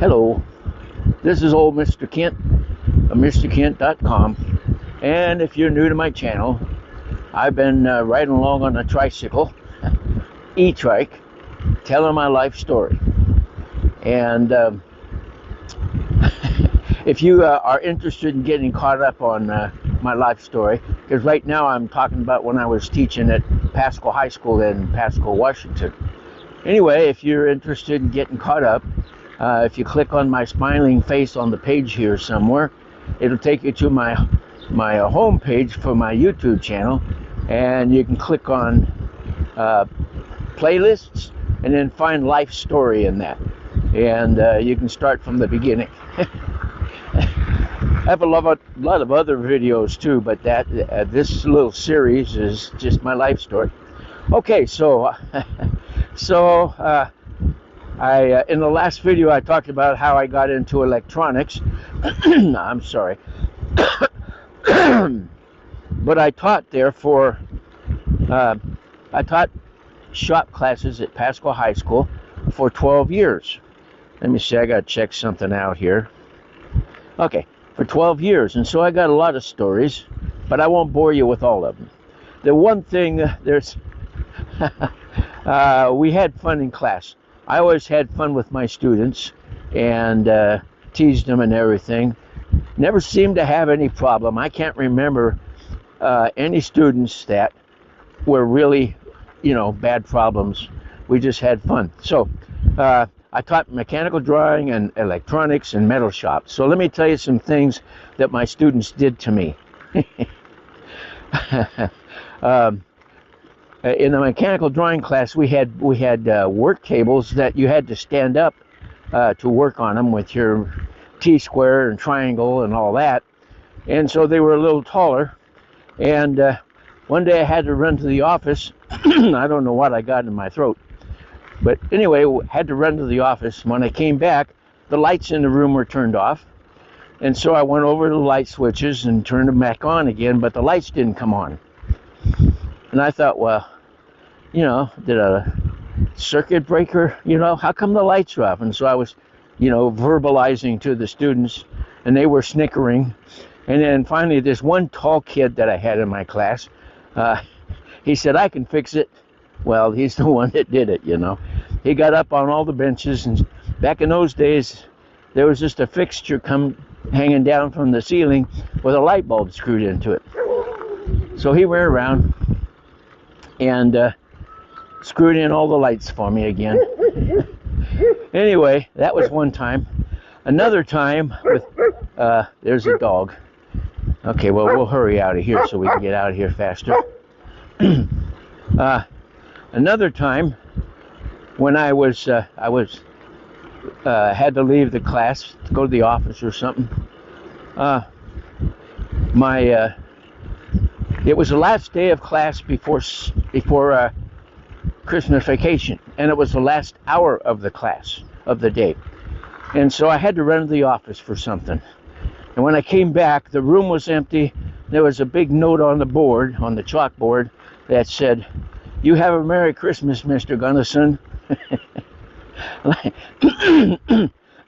Hello, this is old Mr. Kent of MrKent.com, and if you're new to my channel, I've been riding along on a tricycle, E-Trike, telling my life story. And if you are interested in getting caught up on my life story, because right now I'm talking about when I was teaching at Pasco High School in Pasco, Washington. Anyway, if you're interested in getting caught up, if you click on my smiling face on the page here somewhere, it'll take you to my home page for my YouTube channel, and you can click on playlists and then find life story in that, and you can start from the beginning. I have a lot of other videos too, but this little series is just my life story. Okay, so in the last video I talked about how I got into electronics. I'm sorry. But I taught there I taught shop classes at Pasco High School for 12 years. Let me see, I got to check something out here. Okay, for 12 years. And so I got a lot of stories, but I won't bore you with all of them. The one thing, we had fun in class. I always had fun with my students and teased them and everything. Never seemed to have any problem. I can't remember any students that were really, bad problems. We just had fun. So I taught mechanical drawing and electronics and metal shop. So let me tell you some things that my students did to me. In the mechanical drawing class, we had work tables that you had to stand up to work on them with your T-square and triangle and all that. And so they were a little taller. And one day I had to run to the office. I don't know what I got in my throat. But anyway, had to run to the office. When I came back, the lights in the room were turned off. And so I went over to the light switches and turned them back on again, but the lights didn't come on. And I thought, well, did a circuit breaker, how come the lights are off? And so I was, verbalizing to the students, and they were snickering. And then finally, this one tall kid that I had in my class, he said, I can fix it. Well, he's the one that did it, He got up on all the benches, and back in those days, there was just a fixture hanging down from the ceiling with a light bulb screwed into it. So he ran around and screwed in all the lights for me again. Anyway, that was one time. Another time with, there's a dog. Okay, well, we'll hurry out of here so we can get out of here faster. Another time when I had to leave the class to go to the office or something. It was the last day of class before Christmas vacation, and it was the last hour of the class of the day. And so I had to run to the office for something. And when I came back, the room was empty. There was a big note on the board, on the chalkboard, that said, "You have a Merry Christmas, Mr. Gunnison."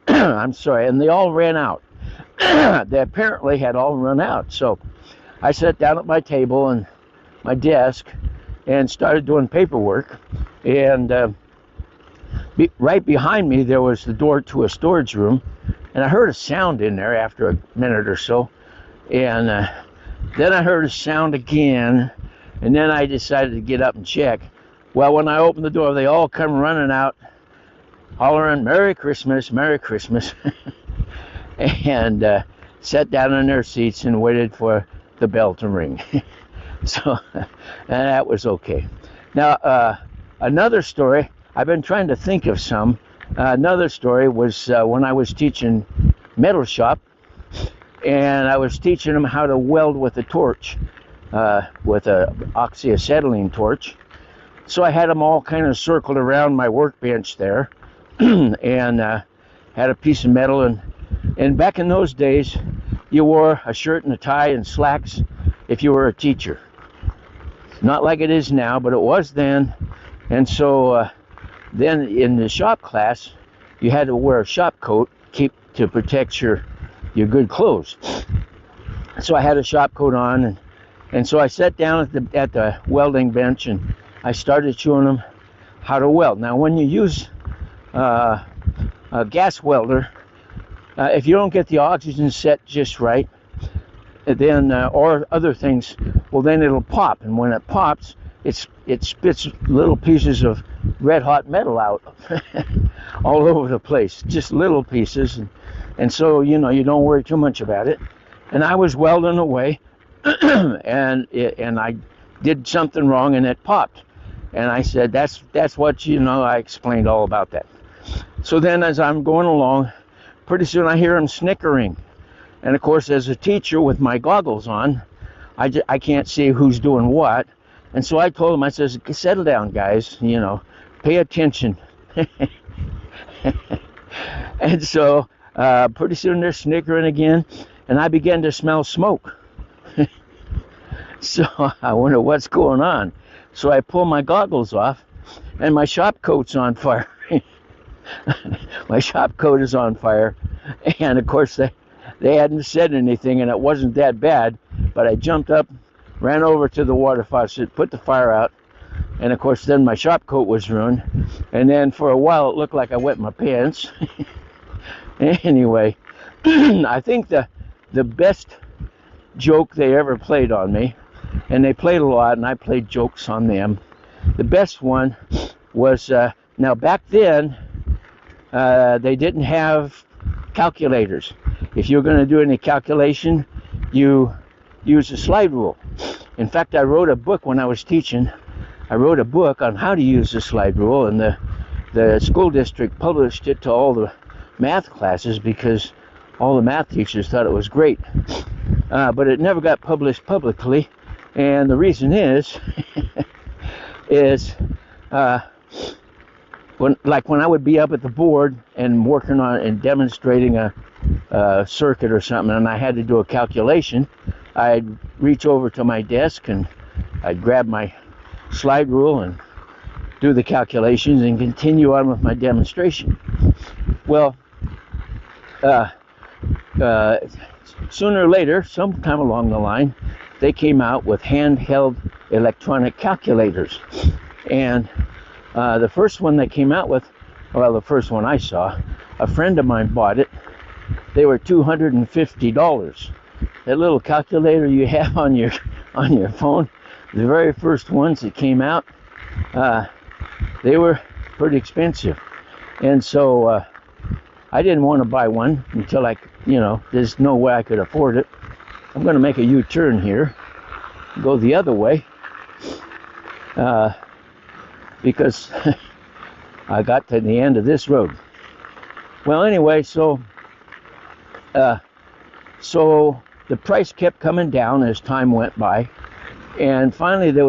I'm sorry, and they all ran out. They apparently had all run out. So I sat down at my table and my desk and started doing paperwork. And right behind me, there was the door to a storage room. And I heard a sound in there after a minute or so. And then I heard a sound again. And then I decided to get up and check. Well, when I opened the door, they all come running out, hollering, "Merry Christmas, Merry Christmas." And sat down in their seats and waited for the bell to ring. So, and that was okay. Now, another story, I've been trying to think of some. Another story was when I was teaching metal shop, and I was teaching them how to weld with a torch, with a oxyacetylene torch. So I had them all kind of circled around my workbench there, and had a piece of metal. And back in those days, you wore a shirt and a tie and slacks if you were a teacher. Not like it is now, but it was then. And so then in the shop class, you had to wear a shop coat to protect your good clothes. So I had a shop coat on, and so I sat down at the welding bench, and I started showing them how to weld. Now, when you use a gas welder, if you don't get the oxygen set just right, then or other things, well, then it'll pop, and when it pops, it spits little pieces of red hot metal out all over the place, just little pieces, and so you don't worry too much about it. And I was welding away, and I did something wrong, and it popped. And I said, that's what I explained all about that. So then, as I'm going along, pretty soon I hear him snickering. And of course, as a teacher with my goggles on, I can't see who's doing what. And so I told him, I says, settle down, guys, pay attention. And so pretty soon they're snickering again, and I began to smell smoke. So I wonder what's going on. So I pull my goggles off, and my shop coat's on fire. My shop coat is on fire, and of course they hadn't said anything, and it wasn't that bad, but I jumped up, ran over to the water faucet, put the fire out, and of course then my shop coat was ruined, and then for a while it looked like I wet my pants. Anyway, I think the best joke they ever played on me, and they played a lot, and I played jokes on them. The best one was, now back then, they didn't have calculators. If you're going to do any calculation, you use a slide rule. In fact, I wrote a book when I was teaching. I wrote a book on how to use the slide rule, and the school district published it to all the math classes because all the math teachers thought it was great. But it never got published publicly, and the reason is when I would be up at the board and working on and demonstrating a circuit or something, and I had to do a calculation, I'd reach over to my desk and I'd grab my slide rule and do the calculations and continue on with my demonstration. Well, sooner or later, sometime along the line, they came out with handheld electronic calculators. And the first one they came out with, well, the first one I saw, a friend of mine bought it. They were $250. That little calculator you have on your phone, the very first ones that came out, they were pretty expensive. And so I didn't want to buy one until there's no way I could afford it. I'm going to make a U-turn here, go the other way, because I got to the end of this road. Well, anyway, so the price kept coming down as time went by, and finally there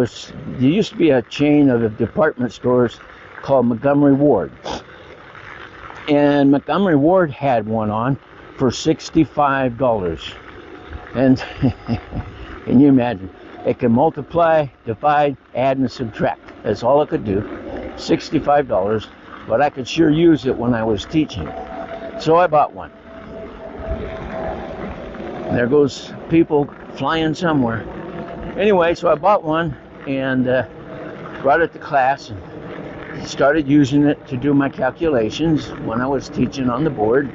used to be a chain of department stores called Montgomery Ward, and Montgomery Ward had one on for $65. And can you imagine? It can multiply, divide, add, and subtract. That's all it could do. $65, but I could sure use it when I was teaching. So I bought one. There goes people flying somewhere. Anyway, so I bought one and brought it to class and started using it to do my calculations when I was teaching on the board.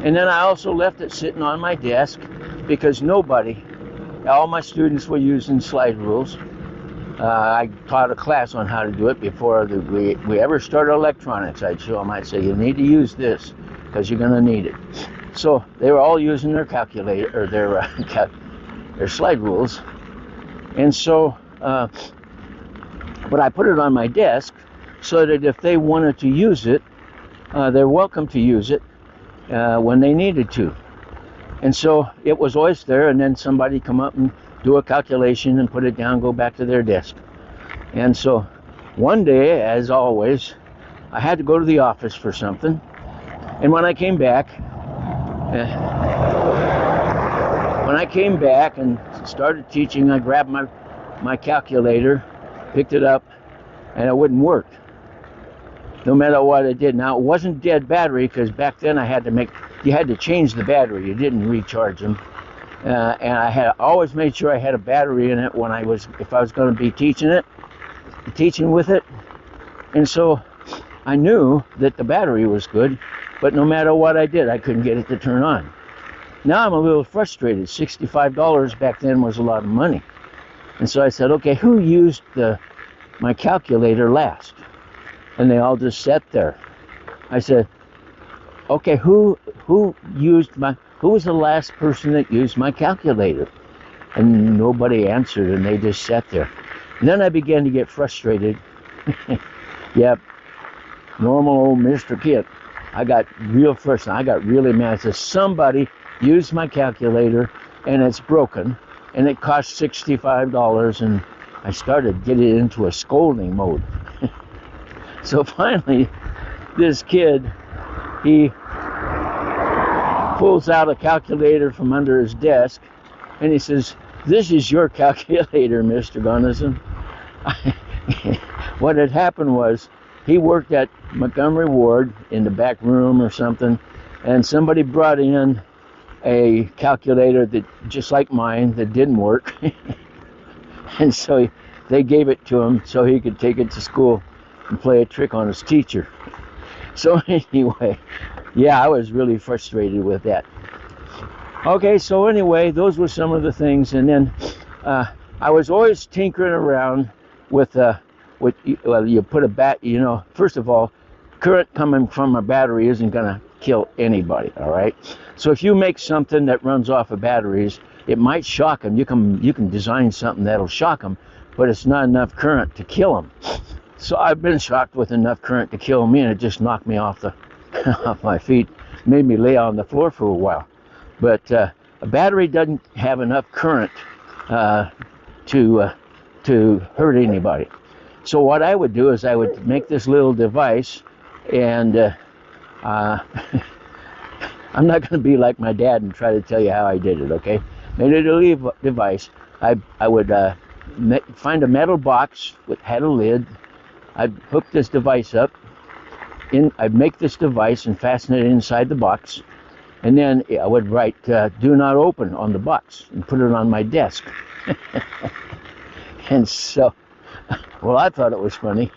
And then I also left it sitting on my desk because all my students were using slide rules. I taught a class on how to do it before we ever started electronics. I'd show them, I'd say, you need to use this because you're going to need it. So they were all using their calculator, or their slide rules. And so, but I put it on my desk so that if they wanted to use it, they're welcome to use it when they needed to. And so it was always there, and then somebody come up and do a calculation and put it down, go back to their desk. And so one day, as always, I had to go to the office for something. And when I came back and started teaching, I grabbed my calculator, picked it up, and it wouldn't work, no matter what I did. Now, it wasn't dead battery, because back then I had to make you had to change the battery. You didn't recharge them. And I had always made sure I had a battery in it when if I was going to be teaching with it. And so I knew that the battery was good, but no matter what I did, I couldn't get it to turn on. Now I'm a little frustrated. $65 back then was a lot of money. And so I said, okay, who used my calculator last? And they all just sat there. I said, okay, who was the last person that used my calculator? And nobody answered, and they just sat there. And then I began to get frustrated. Yep, normal old Mr. Kid. I got real frustrated. I got really mad. I said, somebody used my calculator, and it's broken, and it cost $65, and I started getting into a scolding mode. So finally, this kid, he pulls out a calculator from under his desk, and he says, this is your calculator, Mr. Gunnison. What had happened was, he worked at Montgomery Ward in the back room or something, and somebody brought in a calculator that just like mine that didn't work. And so they gave it to him so he could take it to school and play a trick on his teacher. So anyway, yeah, I was really frustrated with that. Okay, so anyway, those were some of the things. And then I was always tinkering around with well, you put first of all, current coming from a battery isn't going to kill anybody, all right? So if you make something that runs off of batteries, it might shock them. You can design something that'll shock them, but it's not enough current to kill them. So I've been shocked with enough current to kill me, and it just knocked me off off my feet, made me lay on the floor for a while. But a battery doesn't have enough current to hurt anybody. So what I would do is I would make this little device, and I'm not going to be like my dad and try to tell you how I did it, okay? Made it a device. I would find a metal box that had a lid. I'd hook this device up. I'd make this device and fasten it inside the box. And then I would write, do not open on the box and put it on my desk. And so, well, I thought it was funny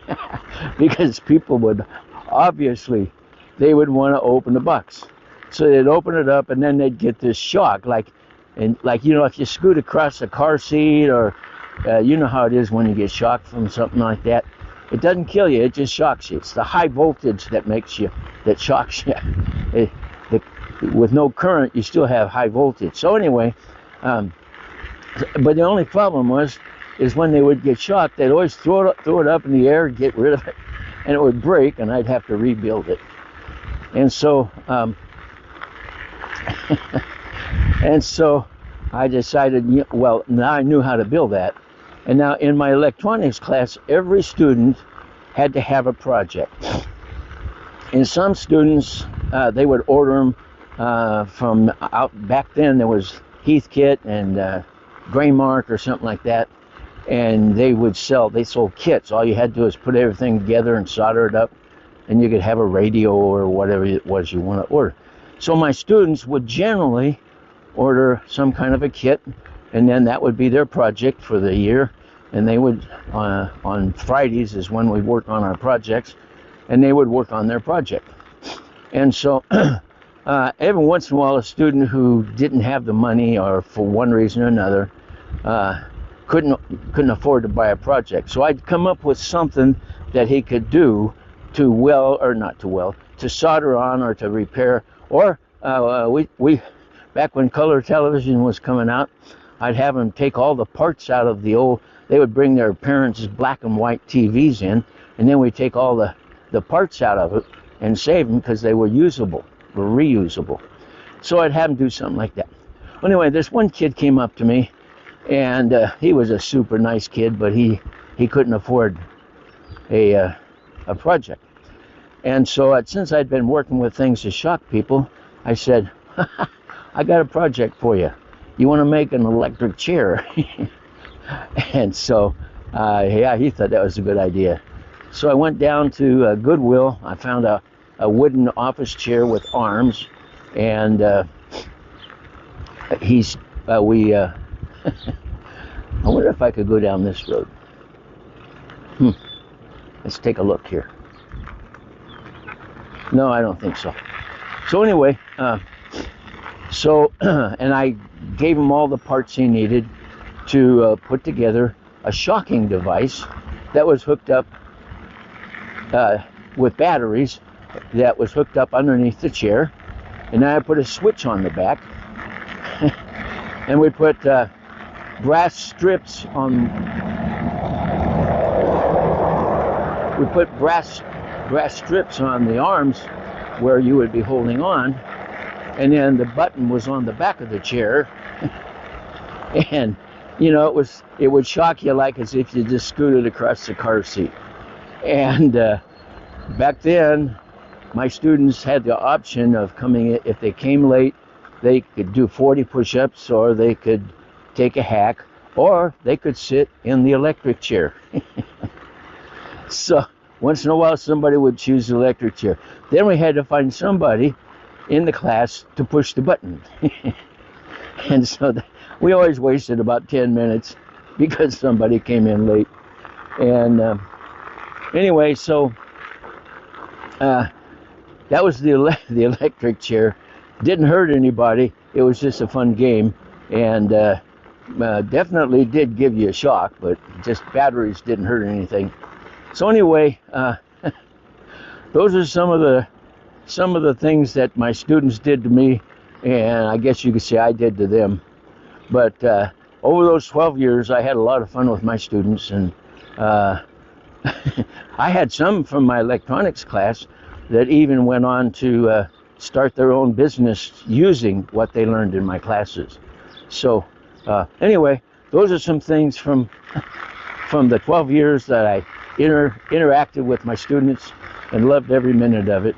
because people would, obviously, they would want to open the box. So they'd open it up and then they'd get this shock, like if you scoot across a car seat, or you know how it is when you get shocked from something like that. It doesn't kill you, it just shocks you. It's the high voltage that shocks you. With no current, you still have high voltage. So anyway, but the only problem is when they would get shocked, they'd always throw it up in the air, get rid of it, and it would break, and I'd have to rebuild it. And so, and so I decided, well, now I knew how to build that. And now in my electronics class, every student had to have a project. And some students, they would order them from out back then. There was Heathkit and Graymark or something like that, and they sold kits. All you had to do is put everything together and solder it up, and you could have a radio or whatever it was you want to order. So my students would generally order some kind of a kit, and then that would be their project for the year. And they would, on Fridays is when we work on our projects, and they would work on their project. And so every once in a while, a student who didn't have the money, or for one reason or another, couldn't afford to buy a project. So I'd come up with something that he could do to solder on or to repair. Or we back when color television was coming out, I'd have them take all the parts out of the old. They would bring their parents' black and white TVs in, and then we'd take all the parts out of it and save them because they were reusable. So I'd have them do something like that. Anyway, this one kid came up to me, and he was a super nice kid, but he couldn't afford a project. And so since I'd been working with things to shock people, I said, I got a project for you. You want to make an electric chair? And so, yeah, he thought that was a good idea. So I went down to Goodwill. I found a wooden office chair with arms, and he's we. I wonder if I could go down this road. Let's take a look here. No, I don't think so. So anyway, and I gave him all the parts he needed to put together a shocking device that was hooked up with batteries, that was hooked up underneath the chair, and then I put a switch on the back, and we put brass strips on. We put brass strips on the arms where you would be holding on, and then the button was on the back of the chair, and you know, it would shock you like as if you just scooted across the car seat. And back then, my students had the option of coming in. If they came late, they could do 40 push-ups, or they could take a hack, or they could sit in the electric chair. So once in a while, somebody would choose the electric chair. Then we had to find somebody in the class to push the button. And so we always wasted about 10 minutes because somebody came in late. And anyway, so that was the electric chair. Didn't hurt anybody. It was just a fun game, and definitely did give you a shock, but just batteries didn't hurt anything. So anyway, those are some of the things that my students did to me, and I guess you could say I did to them. But over those 12 years, I had a lot of fun with my students, and I had some from my electronics class that even went on to start their own business using what they learned in my classes. So anyway, those are some things from the 12 years that I interacted with my students and loved every minute of it.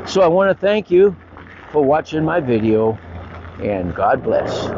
So I want to thank you for watching my video, and God bless.